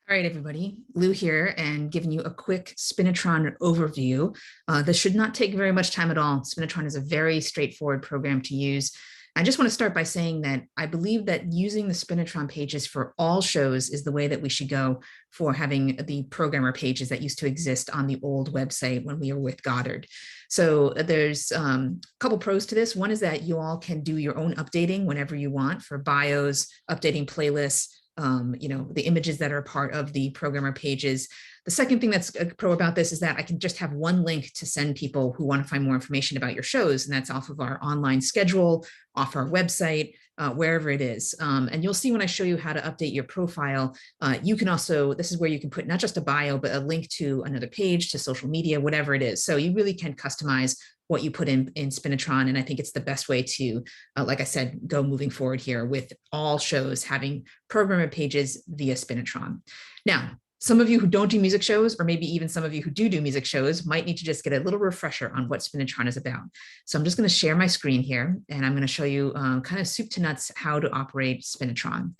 All right, everybody, Lou here and giving you a quick Spinitron overview. This should not take very much time at all. Spinitron is a very straightforward program to use. I just want to start by saying that I believe that using the Spinitron pages for all shows is the way that we should go for having the programmer pages that used to exist on the old website when we were with Goddard. So there's a couple pros to this. One is that you all can do your own updating whenever you want for bios, updating playlists, the images that are part of the programmer pages. The second thing that's a pro about this is that I can just have one link to send people who want to find more information about your shows, and that's off of our online schedule, off our website, wherever it is. And you'll see when I show you how to update your profile, you can also, this is where you can put not just a bio, but a link to another page, to social media, whatever it is. So you really can customize what you put in Spinitron. And I think it's the best way to, like I said, go moving forward here with all shows having programmer pages via Spinitron. Now, some of you who don't do music shows, or maybe even some of you who do music shows, might need to just get a little refresher on what Spinitron is about. So I'm just going to share my screen here, and I'm going to show you kind of soup to nuts how to operate Spinitron.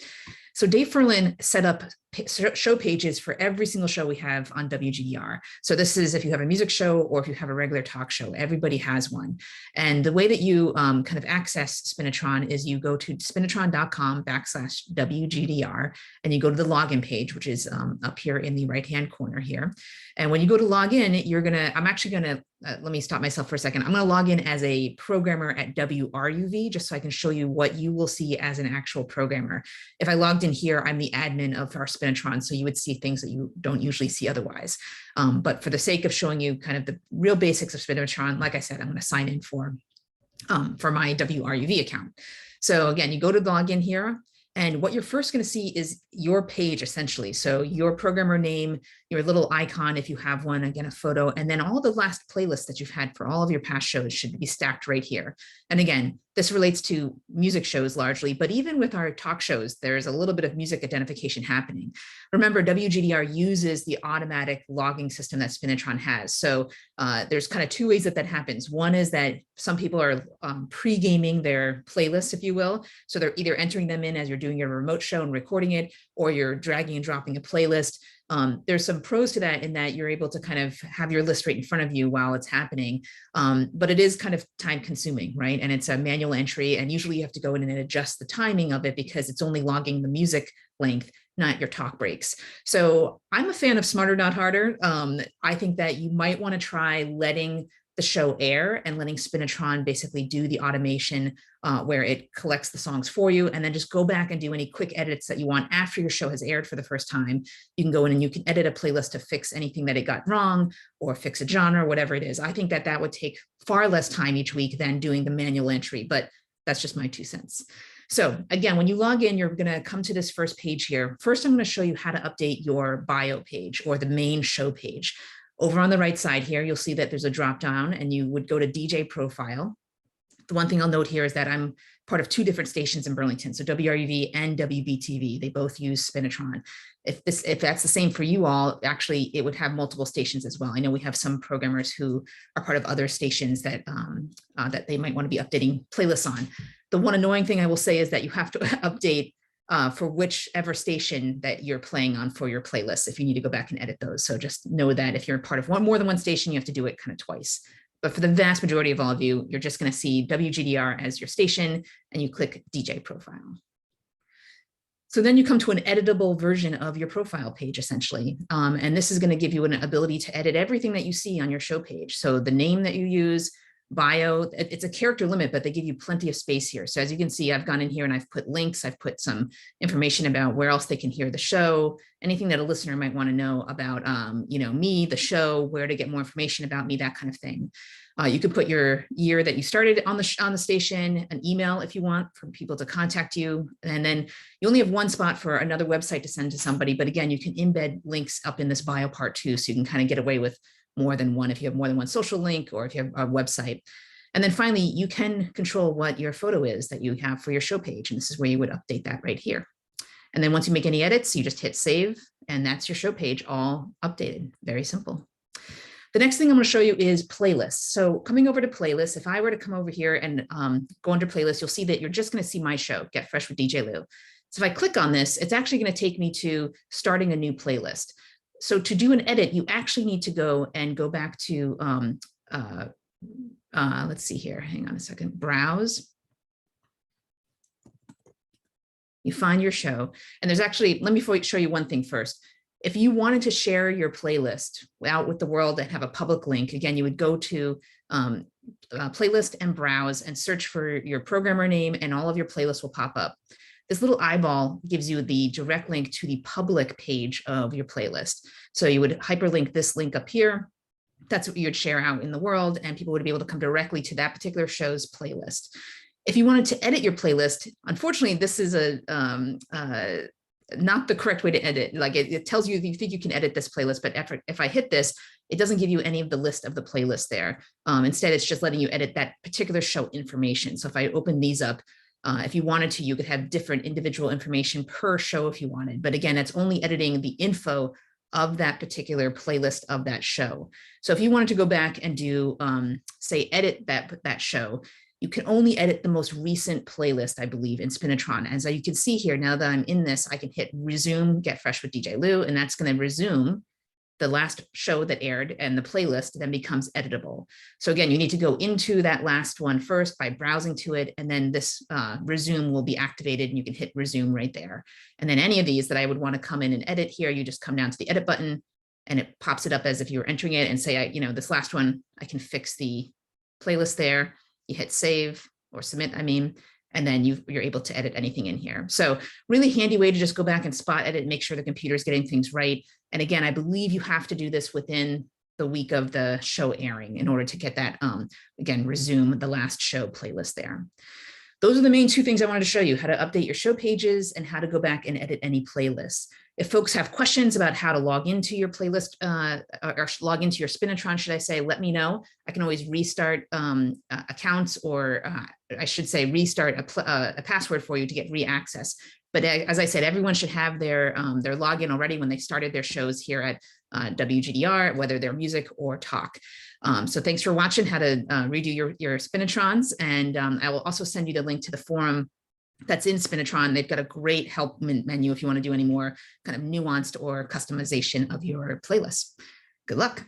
So Dave Ferlin set up show pages for every single show we have on WGDR. So this is if you have a music show or if you have a regular talk show, everybody has one. And the way that you kind of access Spinitron is you go to spinitron.com/WGDR, and you go to the login page, which is up here in the right-hand corner here. And when you go to log in, I'm actually gonna, let me stop myself for a second. I'm gonna log in as a programmer at WRUV, just so I can show you what you will see as an actual programmer. If I logged in here, I'm the admin of our Spinitron, so you would see things that you don't usually see otherwise. But for the sake of showing you kind of the real basics of Spinitron, like I said, I'm gonna sign in for my WRUV account. So again, you go to login here, and what you're first going to see is your page, essentially. So your programmer name, your little icon, if you have one, again, a photo, and then all the last playlists that you've had for all of your past shows should be stacked right here. And again, this relates to music shows largely, but even with our talk shows, there's a little bit of music identification happening. Remember, WGDR uses the automatic logging system that Spinitron has. So there's kind of two ways that happens. One is that some people are pre-gaming their playlists, if you will. So they're either entering them in as you're doing your remote show and recording it, or you're dragging and dropping a playlist. There's some pros to that in that you're able to kind of have your list right in front of you while it's happening. But it is kind of time consuming, right? And it's a manual entry, and usually you have to go in and adjust the timing of it because it's only logging the music length, not your talk breaks. So I'm a fan of smarter, not harder. I think that you might want to try letting the show air and letting Spinitron basically do the automation where it collects the songs for you, and then just go back and do any quick edits that you want after your show has aired for the first time. You can go in and you can edit a playlist to fix anything that it got wrong or fix a genre, whatever it is. I think that would take far less time each week than doing the manual entry, but that's just my 2 cents. So again, when you log in, you're going to come to this first page here. First, I'm going to show you how to update your bio page or the main show page. Over on the right side here, you'll see that there's a drop down, and you would go to DJ profile. The one thing I'll note here is that I'm part of 2 different stations in Burlington, so WRUV and WBTV. They both use Spinitron. If that's the same for you all, actually, it would have multiple stations as well. I know we have some programmers who are part of other stations that they might want to be updating playlists on. The one annoying thing I will say is that you have to update for whichever station that you're playing on for your playlist if you need to go back and edit those. So just know that if you're part of more than one station, you have to do it kind of twice. But for the vast majority of all of you, you're just going to see WGDR as your station, and you click DJ profile. So then you come to an editable version of your profile page, essentially. And this is going to give you an ability to edit everything that you see on your show page. So the name that you use, bio, it's a character limit, but they give you plenty of space here. So as you can see, I've gone in here and I've put links, I've put some information about where else they can hear the show, anything that a listener might want to know about, me, the show, where to get more information about me, that kind of thing. You could put your year that you started on the station, an email if you want for people to contact you. And then you only have one spot for another website to send to somebody. But again, you can embed links up in this bio part too, so you can kind of get away with more than one if you have more than one social link or if you have a website. And then finally, you can control what your photo is that you have for your show page. And this is where you would update that right here. And then once you make any edits, you just hit save, and that's your show page all updated. Very simple. The next thing I'm going to show you is playlists. So coming over to playlists, if I were to come over here and go under playlists, you'll see that you're just going to see my show, Get Fresh with DJ Lou. So if I click on this, it's actually going to take me to starting a new playlist. So to do an edit, you actually need to go back to, let's see here, hang on a second, browse. You find your show, and there's actually, let me show you one thing first. If you wanted to share your playlist out with the world and have a public link, again, you would go to playlist and browse and search for your programmer name, and all of your playlists will pop up. This little eyeball gives you the direct link to the public page of your playlist. So you would hyperlink this link up here. That's what you would share out in the world, and people would be able to come directly to that particular show's playlist. If you wanted to edit your playlist, unfortunately, this is not the correct way to edit. Like it tells you if you think you can edit this playlist, but if I hit this, it doesn't give you any of the list of the playlist there. Instead, it's just letting you edit that particular show information. So if I open these up, if you wanted to, you could have different individual information per show if you wanted. But again, it's only editing the info of that particular playlist of that show. So if you wanted to go back and do, say, edit that show, you can only edit the most recent playlist, I believe, in Spinitron. As you can see here, now that I'm in this, I can hit resume, get fresh with DJ Llu, and that's going to resume the last show that aired, and the playlist then becomes editable. So again, you need to go into that last one first by browsing to it, and then this resume will be activated, and you can hit resume right there. And then any of these that I would want to come in and edit here, you just come down to the edit button, and it pops it up as if you were entering it, and say, this last one, I can fix the playlist there. You hit save or submit, and then you're able to edit anything in here. So really handy way to just go back and spot edit, make sure the computer's getting things right. And again, I believe you have to do this within the week of the show airing in order to get that, again, resume the last show playlist there. Those are the main two things I wanted to show you: how to update your show pages and how to go back and edit any playlists. If folks have questions about how to log into your playlist or log into your Spinitron, should I say, let me know. I can always restart accounts, or I should say restart a password for you to get re-access. But as I said, everyone should have their login already when they started their shows here at WGDR, whether they're music or talk. So thanks for watching how to redo your Spinitrons. And I will also send you the link to the forum that's in Spinitron. They've got a great help menu if you want to do any more kind of nuanced or customization of your playlist. Good luck.